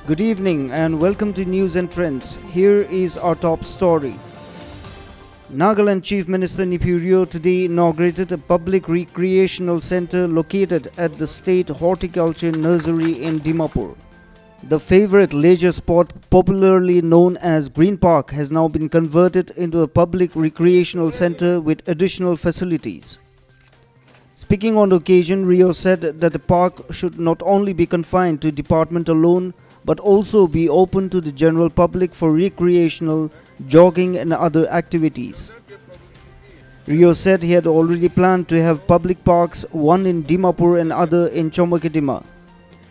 Good evening and welcome to News and Trends. Here is our top story. Nagaland Chief Minister Nipurio today inaugurated a public recreational center located at the State Horticulture Nursery in Dimapur. The favorite leisure spot, popularly known as Green Park, has now been converted into a public recreational center with additional facilities. Speaking on the occasion, Rio said that the park should not only be confined to department alone, but also be open to the general public for recreational, jogging and other activities. Rio said he had already planned to have public parks, one in Dimapur and other in Chomakedima.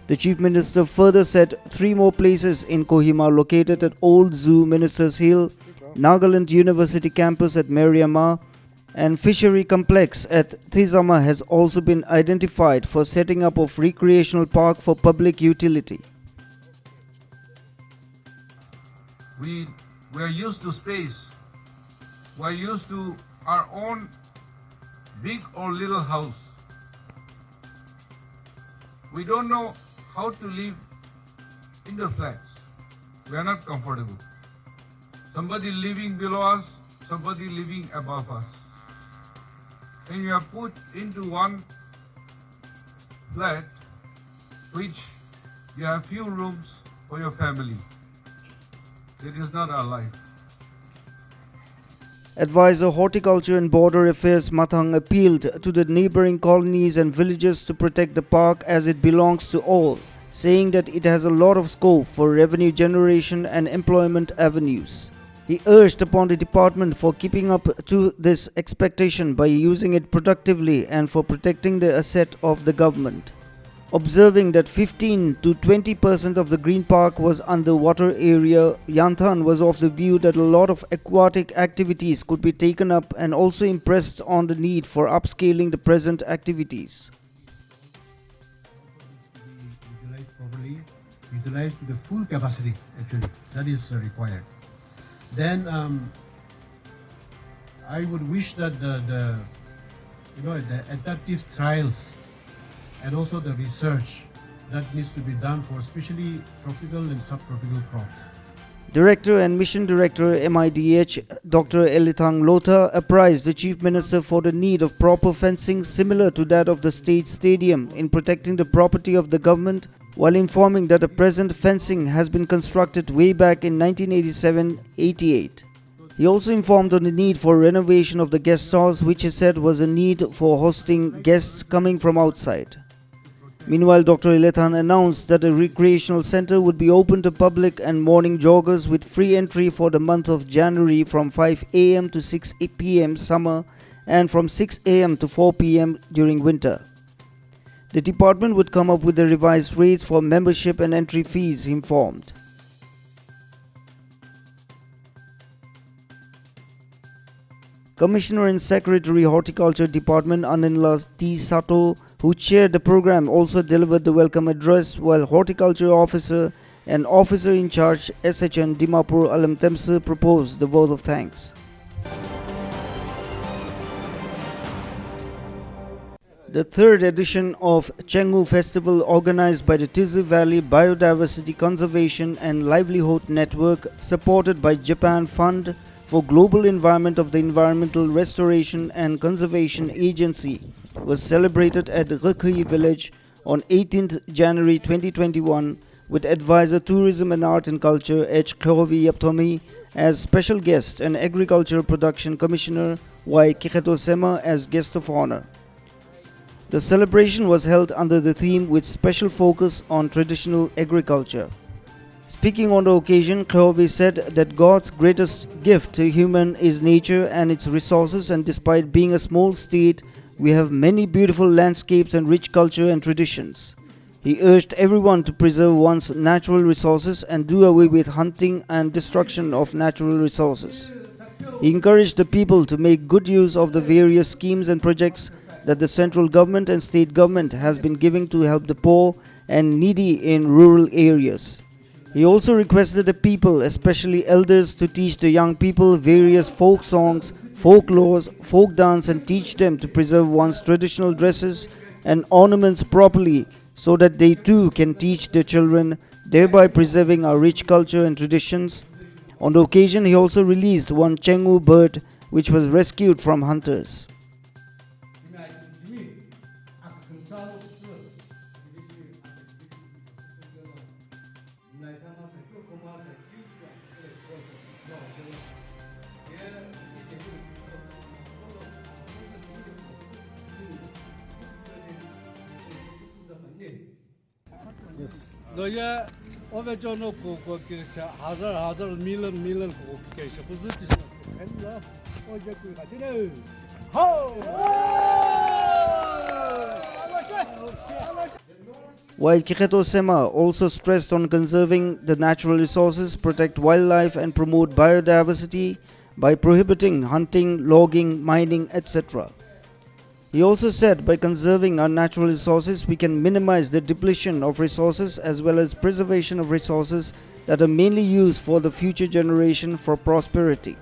The Chief Minister further said 3 more places in Kohima located at Old Zoo Ministers Hill, Nagaland University campus at Mariama, and Fishery Complex at Thizama has also been identified for setting up of recreational park for public utility. We're used to space. We're used to our own big or little house. We don't know how to live in the flats. We are not comfortable. Somebody living below us, somebody living above us. When you are put into one flat, which you have few rooms for your family. It is not our life. Advisor Horticulture and Border Affairs Mathang appealed to the neighboring colonies and villages to protect the park as it belongs to all, saying that it has a lot of scope for revenue generation and employment avenues. He urged upon the department for keeping up to this expectation by using it productively and for protecting the asset of the government. Observing that 15 to 20% of the green park was underwater area, Yanthan was of the view that a lot of aquatic activities could be taken up and also impressed on the need for upscaling the present activities. Utilized properly, utilized to the full capacity actually, that is required. Then I would wish that the adaptive trials and also the research that needs to be done for especially tropical and subtropical crops. Director and Mission Director MIDH Dr. Elithang Lotha apprised the Chief Minister for the need of proper fencing similar to that of the State Stadium in protecting the property of the government, while informing that the present fencing has been constructed way back in 1987-88. He also informed on the need for renovation of the guest house, which he said was a need for hosting guests coming from outside. Meanwhile, Dr. Ilethan announced that a recreational center would be open to public and morning joggers with free entry for the month of January from 5 am to 6 pm summer and from 6 am to 4 pm during winter. The department would come up with the revised rates for membership and entry fees, he informed. Commissioner and Secretary Horticulture Department Anila T. Sato, who chaired the program, also delivered the welcome address, while Horticulture Officer and Officer in Charge SHN Dimapur Alam Temse proposed the vote of thanks. The third edition of Chengu Festival, organized by the Tizi Valley Biodiversity Conservation and Livelihood Network, supported by Japan Fund for Global Environment of the Environmental Restoration and Conservation Agency, was celebrated at Ghukhuyi village on 18th January 2021 with Advisor Tourism and Art and Culture H. Khovi Yaptomi as special guest and Agriculture Production Commissioner Y. Kikheto Sema as guest of honor. The celebration was held under the theme with special focus on traditional agriculture. Speaking on the occasion, Khovi said that God's greatest gift to human is nature and its resources, and despite being a small state, we have many beautiful landscapes and rich culture and traditions. He urged everyone to preserve one's natural resources and do away with hunting and destruction of natural resources. He encouraged the people to make good use of the various schemes and projects that the central government and state government has been giving to help the poor and needy in rural areas. He also requested the people, especially elders, to teach the young people various folk songs, folklores, folk dance and teach them to preserve one's traditional dresses and ornaments properly so that they too can teach their children, thereby preserving our rich culture and traditions. On the occasion, he also released one Chengu bird which was rescued from hunters. 너야 오베조노 고고기샤 하자 밀런 고고기샤 부즈티 했나 어제 그 가지네 While Kikheto Sema also stressed on conserving the natural resources, protect wildlife and promote biodiversity by prohibiting hunting, logging, mining, etc. He also said by conserving our natural resources we can minimize the depletion of resources as well as preservation of resources that are mainly used for the future generation for prosperity.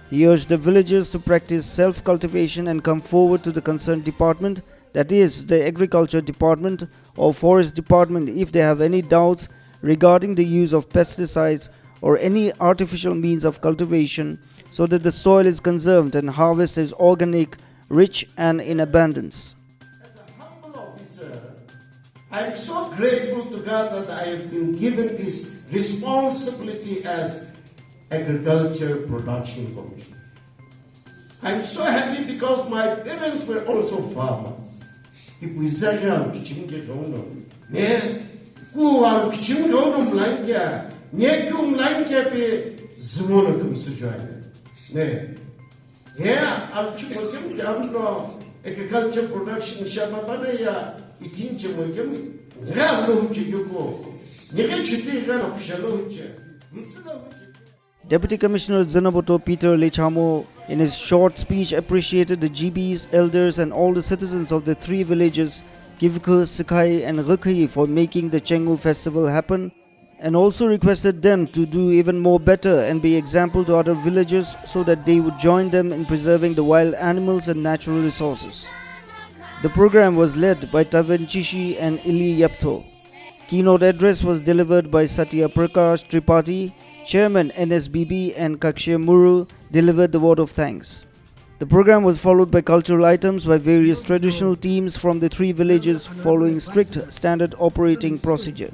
He urged the villagers to practice self-cultivation and come forward to the concerned department, that is, the Agriculture Department or Forest Department, if they have any doubts regarding the use of pesticides or any artificial means of cultivation, so that the soil is conserved and harvest is organic, rich and in abundance. As a humble officer, I am so grateful to God that I have been given this responsibility as Agriculture Production Commission. I am so happy because my parents were also farmers. Agriculture production shababana itinche moyem ngalo chiyuko nyege chiti gano pshalo che Deputy Commissioner Zanaboto Peter Lechamo in his short speech appreciated the GBs, elders and all the citizens of the three villages Ghukhuyi, Ghukhuyi and Ghukhuyi for making the Chengu festival happen, and also requested them to do even more better and be example to other villages so that they would join them in preserving the wild animals and natural resources. The program was led by Taven Chishi and Ili Yapto. Keynote address was delivered by Satya Prakash Tripathi. Chairman NSBB and Kakshay Muru delivered the vote of thanks. The program was followed by cultural items by various traditional teams from the three villages following strict standard operating procedure.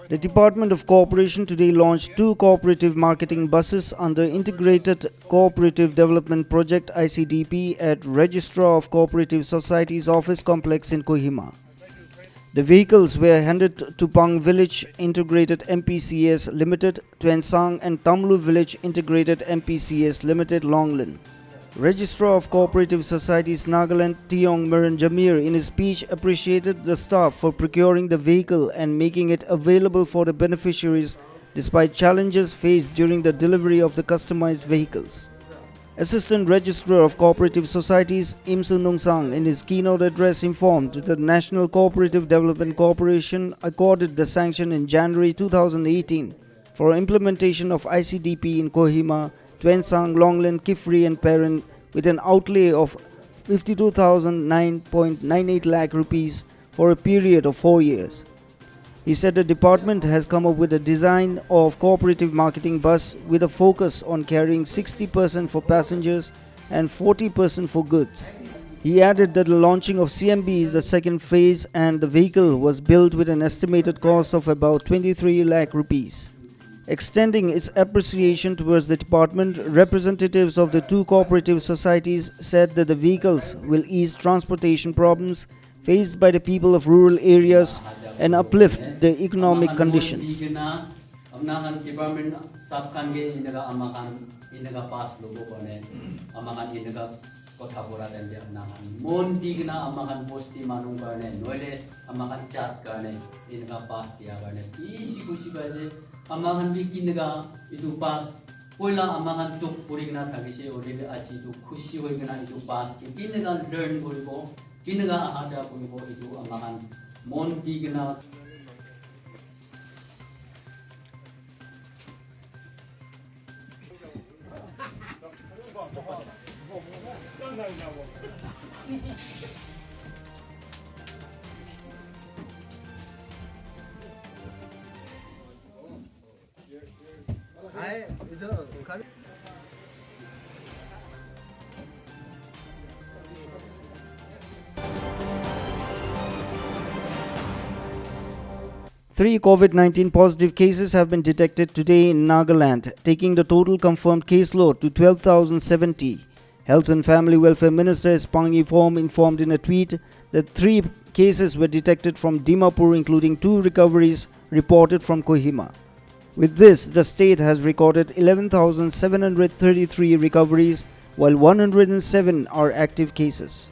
The Department of Cooperation today launched 2 cooperative marketing buses under Integrated Cooperative Development Project ICDP at Registrar of Cooperative Societies Office Complex in Kohima. The vehicles were handed to Pang Village Integrated MPCS Limited, Tuensang and Tamlu Village Integrated MPCS Limited, Longland. Registrar of Cooperative Societies Nagaland Tiong Maran Jamir in his speech appreciated the staff for procuring the vehicle and making it available for the beneficiaries despite challenges faced during the delivery of the customized vehicles. Assistant Registrar of Cooperative Societies Im Sunung Sang in his keynote address informed that the National Cooperative Development Corporation accorded the sanction in January 2018 for implementation of ICDP in Kohima, Tuensang, Longland, Kifri and Perin with an outlay of 52,009.98 lakh rupees for a period of 4 years. He said the department has come up with a design of cooperative marketing bus with a focus on carrying 60% for passengers and 40% for goods. He added that the launching of CMB is the second phase and the vehicle was built with an estimated cost of about 23 lakh rupees. Extending its appreciation towards the department, representatives of the two cooperative societies said that the vehicles will ease transportation problems faced by the people of rural areas and uplift their economic conditions. Amakan department sab kan ge amakan pass logo kone amakan kothapura den de amakan mon digna amakan posti manung karne noile amakan chat karne pass dia karne isi kusi baje amakan bi itu pass poila amakan tuk puringna thagise odile achi tu khushi hoigna itu pass ki learn koribo ahaja koribo itu amakan mon digna. Three COVID-19 positive cases have been detected today in Nagaland, taking the total confirmed caseload to 12,070. Health and Family Welfare Minister Spangi Form informed in a tweet that 3 cases were detected from Dimapur, including 2 recoveries reported from Kohima. With this, the state has recorded 11,733 recoveries, while 107 are active cases.